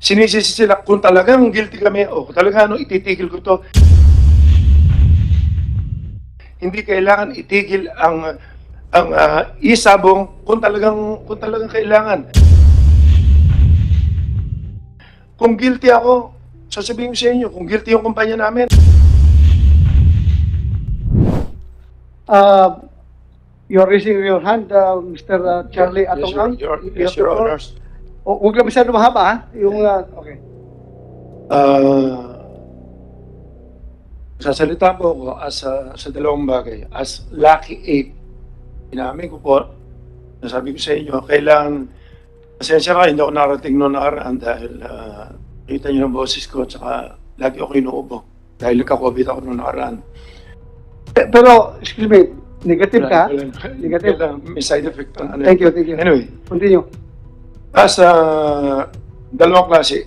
sinisisi sila kung talagang guilty kami o kung talagang ititigil ko to. Hindi kailangan itigil ang isabong kung talagang kailangan. Kung guilty ako, sasabihin ko sa inyo, kung guilty yung kumpanya namin. You're raising your hand, Mr. Charlie Atongang. Yes, Your Honors. Huwag lang masyado mahaba, ha? Yung, okay. Sasalita po ako sa dalawang bagay. As Lucky 8, inamin ko po, nasabi ko sa inyo, kailangan, pasensya ka, hindi ako narating noong nakaraan dahil kita niyo ng boses ko, tsaka lagi ako inuubo dahil nagka-COVID ako noong nakaraan. Pero, excuse me, negative ka? Negative. May side effect ang ano. Thank you, thank you. Anyway, Continue. as dalawang klase,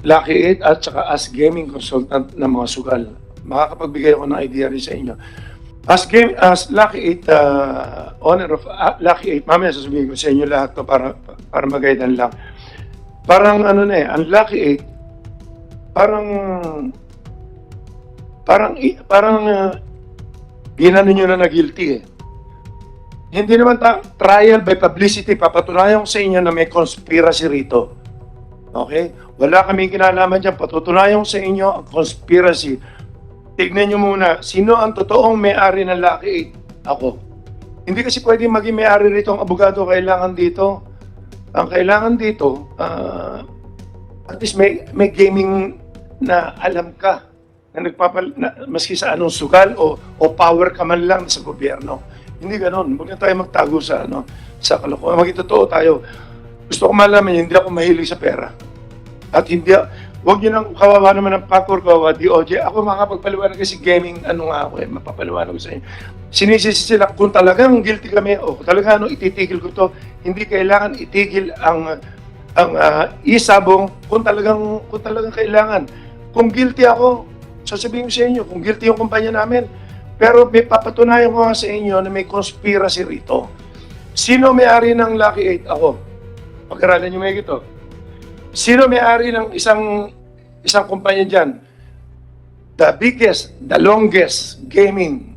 Lucky 8 at saka as gaming consultant ng mga sugal, makakapagbigay ako ng idea rin sa inyo. As Lucky 8, owner of Lucky 8, mamaya sasabihin ko sa inyo lahat to para magaydan lang. Parang ano na eh, ang Lucky 8, parang ginano nyo na guilty eh. Hindi naman trial by publicity, papatunayan ko sa inyo na may conspiracy rito. Okay? Wala kaming kinalaman dyan, patutunayan ko sa inyo ang conspiracy. Tignan nyo muna, sino ang totoong may-ari ng Lucky 8? Ako. Hindi kasi pwedeng maging may-ari rito ang abogado kailangan dito. Ang kailangan dito, at least may gaming na alam ka na maski sa anong sugal o power ka man lang sa gobyerno. Hindi ganoon. Huwag na tayo magtago sa kalokohan. Maging totoo tayo. Gusto ko malaman, hindi ako mahilig sa pera. At huwag nyo nang kawawa naman ng PACOR, kawawa DOJ. Ako makapagpaliwanag kasi gaming, mapapaliwanag ko sa inyo. Sinisisi sila kung talagang guilty kami o kung talagang ititigil ko to. Hindi kailangan itigil ang isabong kung talagang kailangan. Kung guilty ako, sasabihin ko sa inyo, kung guilty yung kumpanya namin. Pero may papatunayan ko nga sa inyo na may conspiracy rito. Sino may-ari ng Lucky 8? Ako. Pag-aralan nyo may ito. Sino may-ari ng isang kumpanya dyan? The biggest, the longest gaming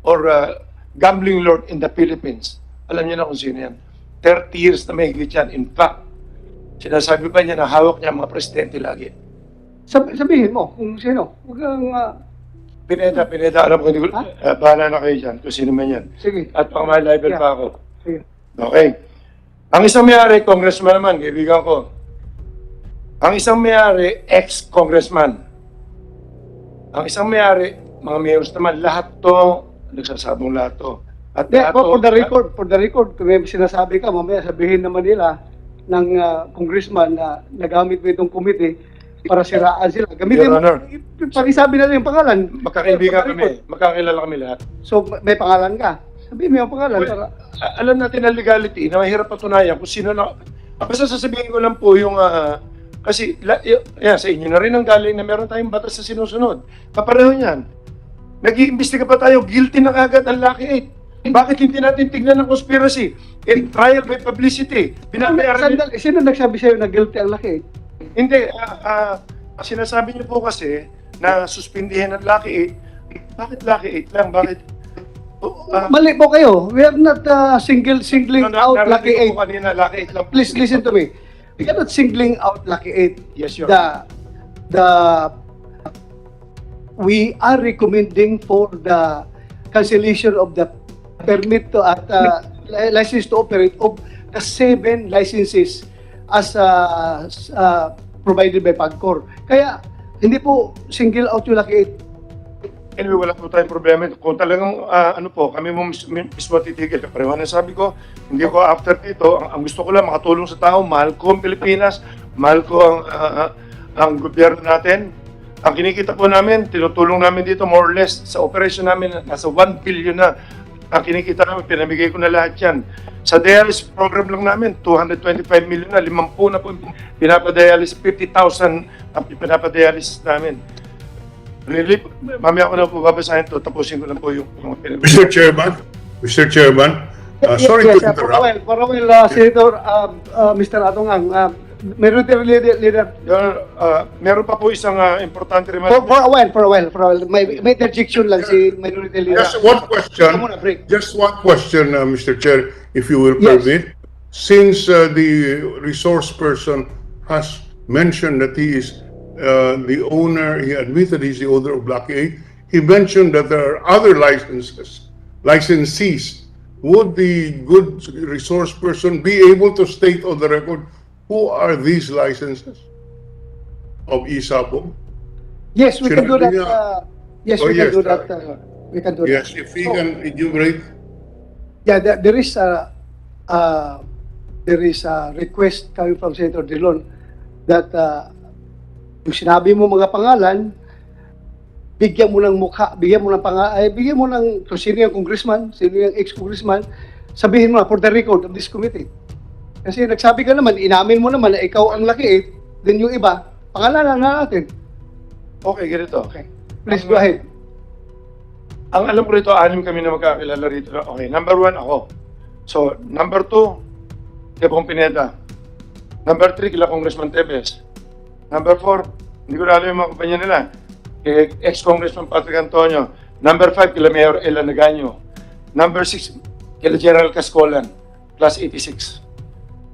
or gambling lord in the Philippines. Alam niyo na kung sino yan. 30 years na may higit yan. In fact, sinasabi pa niya na hawak niya mga presidente lagi. Sabihin mo kung sino. Huwag kang, Pineda, alam ko, bahala na kayo dyan, kung sino man yan. sige. At pang-level Yeah. pa ako. Sige. Okay. Ang isang may-ari, congressman naman, kaibigan ko. Ang isang may-ari, ex-congressman. Ang isang may-ari, mga mayors naman, lahat to, nagsasabong lahat to. At Yeah, lahat for the record, kung may sinasabi ka, mamaya sabihin naman nila ng congressman na nagamit mo itong committee para siraan sila. Gamitin Your Honor. Pakisabi na rin yung pangalan. magkakaibigan For the kami, record. magkakilala kami lahat. So, may pangalan ka. Sabihin mo yung pangalan. Well, Para, alam natin ang legality na mahirap patunayan kung sino na. Basta sasabihin ko lang po yung kasi yan, sa inyo na rin ang galing na meron tayong batas na sinusunod. Kapareho niyan. Nag-iimbestiga pa tayo, guilty na kagad ang Lucky 8. Bakit hindi natin tignan ng conspiracy? Trial by publicity. sandali, sino nagsabi sa'yo na guilty ang laki? Hindi, sinasabi niyo po kasi na suspindihin ang Lucky 8. Bakit Lucky 8 lang? Bakit? Mali po kayo. We are not singling out Lucky 8. Kanina, Lucky 8 lang. Please listen to me. We are not singling out Lucky 8. Yes, Your We are recommending for the cancellation of the permit to license to operate of the 7 licenses as provided by PAGCOR. Kaya hindi po single out yung Lucky 8. Anyway, wala po tayong problema. Kung talagang, kami mo mismo titigil. Kapareho na sabi ko, hindi ko after dito, ang gusto ko lang makatulong sa tao, mahal ko ang Pilipinas, mahal ko ang gobyerno natin. Ang kinikita po namin, tinutulong namin dito more or less, sa operation namin, nasa 1 billion na. Ang kinikita namin, pinamigay ko na lahat yan. Sa dialysis program lang namin, 225 million na, 50 na po pinapadialysis, 50,000 ang pinapadialysis namin. Really, mamaya ko na po babasahin to, tapusin ko lang po yung Mr. Chairman, sorry to interrupt. Para Senator Mr. Atongang, Minority Leader, Meron pa po isang importante for remark. a while. May interjection lang si Minority Leader. Just one question. Come on, break. Just one question, Mr. Chair, if you will Yes. permit. Since the resource person has mentioned that he is the owner, he admitted he's the owner of Block 8, he mentioned that there are other licensees. Would the good resource person be able to state on the record who are these licenses of Isabong? Yes, we can do that. Sinabi niya. Yes, Oh, we can yes, do that. We can do that. Yes, if he can enumerate. Yeah, there is a request coming from Senator Drilon that kung sinabi mo mga pangalan, bigyan mo ng mukha, bigyan mo ng kung sino yung congressman, sino yung ex-congressman, sabihin mo na for the record of this committee. Kasi nagsabi ka naman, inamin mo naman na ikaw ang laki, then yung iba, pangalanan na natin. Okay, ganito. Okay. Please go ahead. Ang alam ko rito, 6 kami na magkakilala rito. Okay, number 1 ako. So, number 2, Tebong Pineda. Number 3, kila Congressman Tebes. Number 4, hindi ko na alam yung mga kumpanya nila. Kay ex-Congressman Patrick Antonio. Number 5, kila Mayor Ella Nagaño. Number 6, kila General Cascolan, plus 86.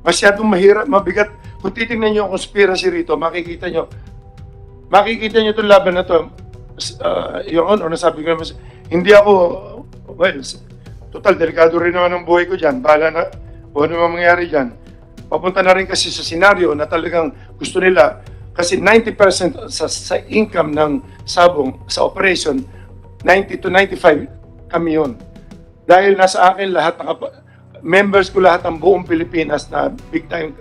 Masyadong mahirap, mabigat. Kung titingnan nyo ang conspiracy rito, makikita nyo itong laban na to. Your Honor, nasabi ko naman, hindi ako, well, total, delikado rin naman ang buhay ko dyan. Bahala na, kung ano man mangyari dyan. Papunta na rin kasi sa senaryo na talagang gusto nila, kasi 90% sa income ng Sabong, sa operation, 90 to 95 kami yun. Dahil nasa akin lahat, members ko lahat ng buong Pilipinas na big time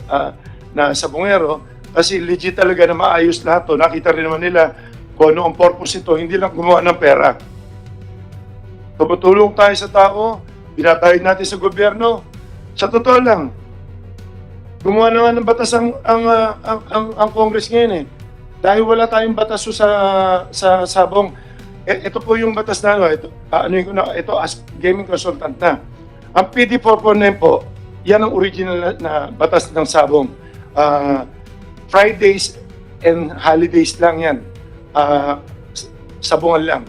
na Sabongero, kasi legit talaga na maayos lahat to. Nakita rin naman nila kung ano ang purpose ito, hindi lang gumawa ng pera. Tumutulong tayo sa tao, binatahid natin sa gobyerno. Sa totoo lang, gumawa naman ng batas ang Congress ngayon eh. Dahil wala tayong batas sa Sabong. Ito po yung batas na ito as gaming consultant na. Ang PD 449 po, yan ang original na batas ng Sabong. Fridays and holidays lang yan. Sabungan lang.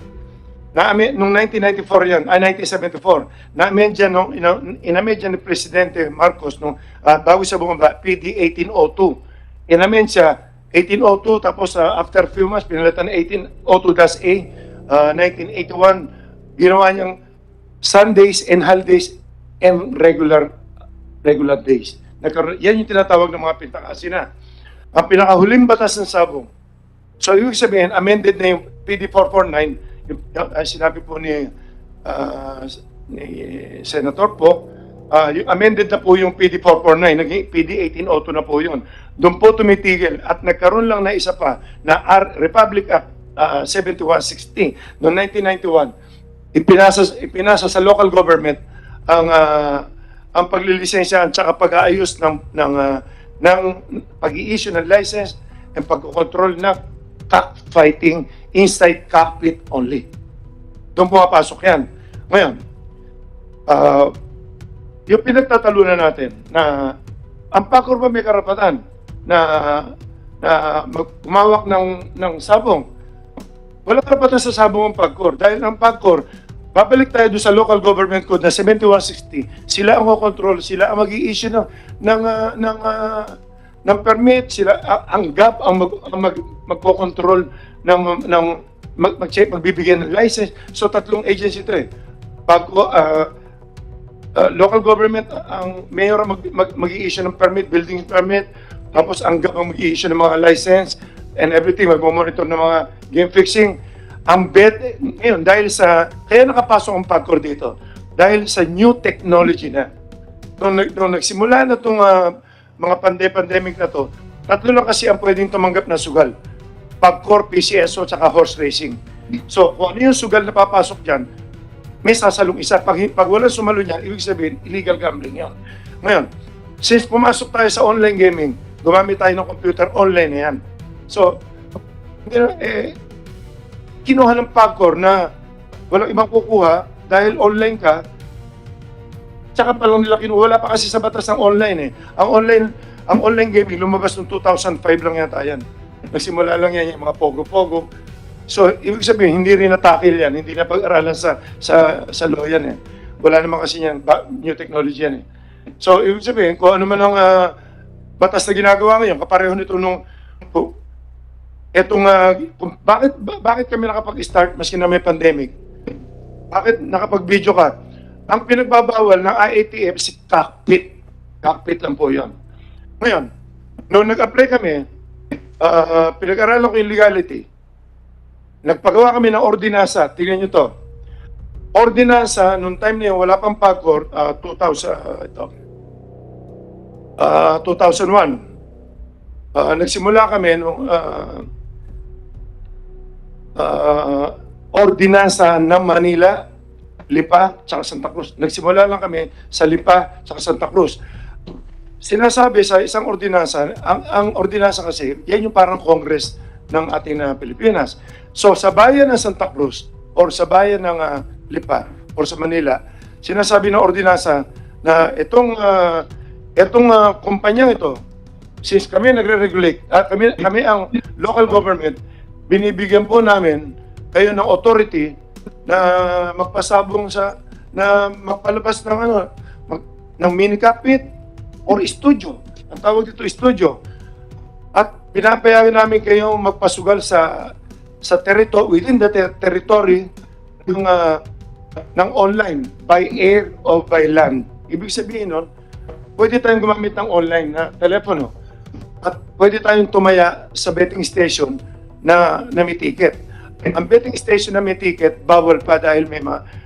Noong 1994 yan, 1974, na-amendya ni Presidente Marcos bago sa buong PD 1802. In-amend siya 1802, tapos after few months, pinalitan na 1802-A, 1981, ginawa niyang Sundays and holidays and regular days. Yan yung tinatawag ng mga pintakasina. Ang pinakahuling batas ng Sabong. So, ibig sabihin, amended na yung PD 449, sinabi po ni Senator po, yung amended na po yung PD 449, naging PD 1802 na po yun. Doon po tumitigil at nagkaroon lang na isa pa na Republic Act 7160 noong 1991. Ipinasa sa local government ang paglilisensya at saka pag-aayos ng pag-i-issue ng license and pag-control ng cockfighting inside cockpit only. Doon pumapasok yan. Ngayon, yung pinagtatalunan natin na ang PAGCOR ba may karapatan na gumawak ng Sabong? Wala karapatan sa Sabong ang PAGCOR dahil ang PAGCOR, babalik tayo doon sa local government code na 7160, sila ang control, sila ang mag-i-issue ng permit, sila ang GAP ang magko-control magbibigyan ng license. So tatlong agency ito eh. Local government, ang mayor ang mag-i-issue ng permit, building permit, tapos ang GAP ang mag-i-issue ng mga license and everything, mag-monitor ng mga game fixing. Ang bet ngayon dahil kaya nakapasok ang PAGCOR dito dahil sa new technology na. Nung nagsimula na itong mga pandemic na to, tatlo lang kasi ang pwedeng tumanggap na sugal. PAGCOR, PCSO, tsaka horse racing. So, kung ano yung sugal na papasok dyan, may sasalong isa. Pag walang sumalo niyan, ibig sabihin, illegal gambling yan. Ngayon, since pumasok tayo sa online gaming, gumamit tayo ng computer, online na yan. So, kinuha ng PAGCOR na walang ibang kukuha dahil online ka, tsaka pa lang nila kinuha. Wala pa kasi sa batas ng online eh. Ang online, ang online gaming lumabas noong 2005 lang yata yan. Nagsimula lang yan yung mga pogo-pogo. So, ibig sabihin, hindi rin natakil yan, hindi na pag-aralan sa law yan eh. Wala naman kasi yan, new technology yan eh. So, ibig sabihin, kung ano man ang batas na ginagawa ngayon, kapareho nito nung bakit kami nakapag-start maski na may pandemic? Bakit nakapag-video ka? Ang pinagbabawal ng IATF si cockpit. Cockpit lang po yun. Ngayon, nung nag-apply kami, pinag-aralan ko yung legality. Nagpagawa kami ng ordinansa. Tingnan nyo to. Ordinansa, nung time na yun, wala pang PAGCOR, 2001. Nagsimula kami nung ordinansa ng Manila, Lipa, tsaka Santa Cruz. Nagsimula lang kami sa Lipa, tsaka Santa Cruz. Sinasabi sa isang ordinansa, ang ordinansa kasi, yan yung parang Congress ng ating Pilipinas. So, sa bayan ng Santa Cruz, or sa bayan ng Lipa, or sa Manila, sinasabi ng ordinansa na itong kumpanyang ito, since kami nagre-regulate, kami ang local government, binibigyan po namin kayo ng authority na magpasabong na magpalabas ng ng mini cockpit or studio. Ang tawag dito studio. At pinapayagan namin kayo magpasugal sa territory, within the territory ng online, by air or by land. Ibig sabihin nun, pwede tayong gumamit ng online na telepono at pwede tayong tumaya sa betting station na may ticket. Ang betting station na may ticket, bawal pa dahil may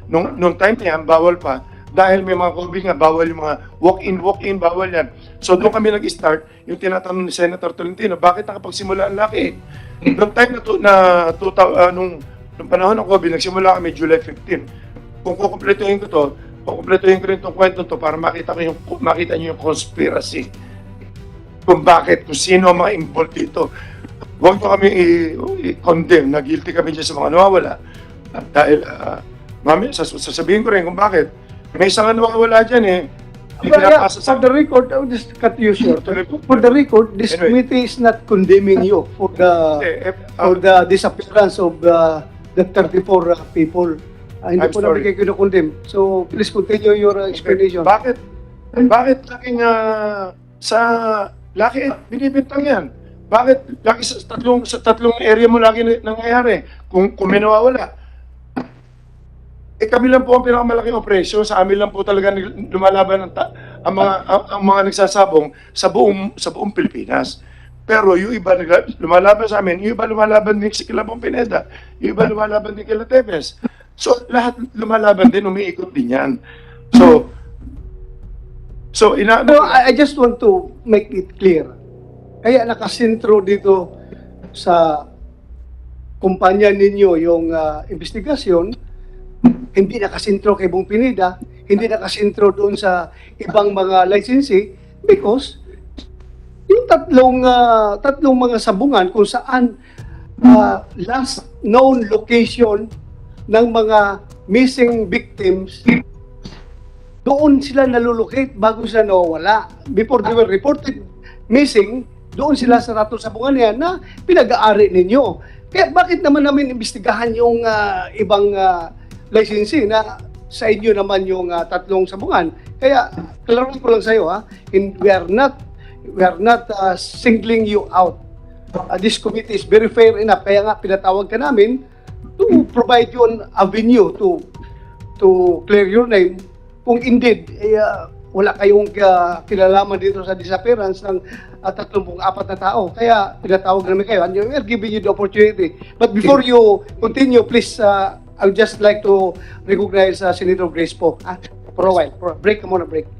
nung time na yan, bawal pa dahil may mga COVID nga, bawal yung mga walk-in, bawal yan. So doon kami nag-start, yung tinatanong ni Senator Tolentino, bakit nakapagsimula ang laki? Noong time nung panahon ng COVID, nagsimula kami July 15. Kung kukumpletuhin ko rin itong kwento to para makita niyo yung conspiracy. Kung sino ang mga involved dito. Huwag nyo kami i-condemn na guilty kami dyan sa mga nawawala. Dahil, sasabihin ko rin kung bakit. May isang nawawala dyan eh. For the record, I'll just cut you short. For the record, this Anyway. committee is not condemning you for the disappearance of the 34 people. Hindi I'm po namin sorry. kayo kinukondem. So, please continue your explanation. Bakit laging binibintang yan? Bakit lagi sa tatlong area mo lagi nangyayari kung may nawawala? Kami lang po ang pinakamalaking operasyon. Sa amin lang po talaga lumalaban ang mga nagsasabong sa buong Pilipinas. Pero yung iba lumalaban sa amin, yung iba lumalaban din sa Kilabong Pineda, yung iba lumalaban din kila Tevez. So lahat lumalaban din, umiikot din yan. So I just want to make it clear. Kaya nakasentro dito sa kumpanya ninyo yung investigasyon, hindi nakasentro kay Bong Pineda, hindi nakasentro doon sa ibang mga licensee because yung tatlong mga sabungan kung saan last known location ng mga missing victims, doon sila nalulocate bago sila nawawala. Before they were reported missing, doon sila sa ratong sabungan yan na pinag-aari ninyo. Kaya bakit naman namin imbestigahan yung ibang licensee na sa inyo naman yung tatlong sabungan? Kaya, klaroin ko lang sa iyo, we are not singling you out. This committee is very fair enough. Kaya nga, pinatawag ka namin to provide you an avenue to clear your name. Kung indeed, wala kayong kinalaman dito sa disappearance ng 34 na tao. Kaya pinatawag namin kayo and we are giving you the opportunity. But before you continue, please, I would just like to recognize Senator Grace po. For a while. For a break, break.